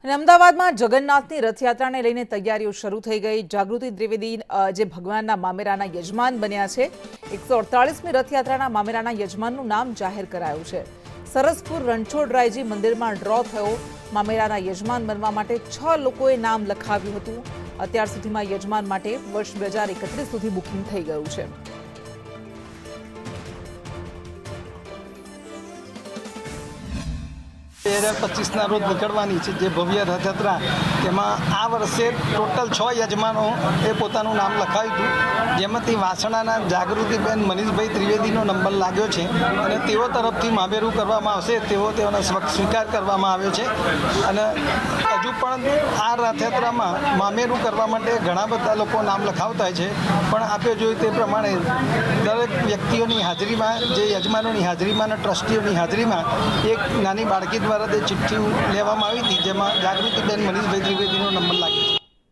અને અમદાવાદમાં જગન્નાથની રથયાત્રાને લઈને તૈયારીઓ શરૂ થઈ ગઈ। જાગૃતિ ત્રિવેદી જે ભગવાનના મામેરાના યજમાન બન્યા છે। 148મી રથયાત્રાના મામેરાના યજમાનનું નામ જાહેર કરાયું છે। સરસપુર રણછોડરાયજી મંદિરમાં ડ્રો થયો। મામેરાના યજમાન બનવા માટે 6 લોકોએ નામ લખાવ્યું હતું। અત્યાર સુધીમાં યજમાન માટે વર્ષ 2031 સુધી બુકિંગ થઈ ગયું છે। 2025 રોજ નીકળવાની છે જે ભવ્ય રથયાત્રા, તેમાં આ વર્ષે ટોટલ 6 યજમાનો એ પોતાનું નામ લખાવ્યું હતું, જેમાંથી વાસણાના જાગૃતિબેન મનીષભાઈ ત્રિવેદીનો નંબર લાગ્યો છે અને તેઓ તરફથી મામેરું કરવામાં આવશે તેઓનો સ્વીકાર કરવામાં આવ્યો છે। અને હજુ પણ આ રથયાત્રામાં મામેરું કરવા માટે ઘણા બધા લોકો નામ લખાવતા હોય છે, પણ આપે જોયું તે પ્રમાણે દરેક વ્યક્તિઓની હાજરીમાં, જે યજમાનોની હાજરીમાં અને ટ્રસ્ટીઓની હાજરીમાં એક નાની બાળકી દ્વારા તે ચિઠ્ઠી લેવામાં આવી હતી, જેમાં જાગૃતિબેન મનીષભાઈ ત્રિવેદીનો નંબર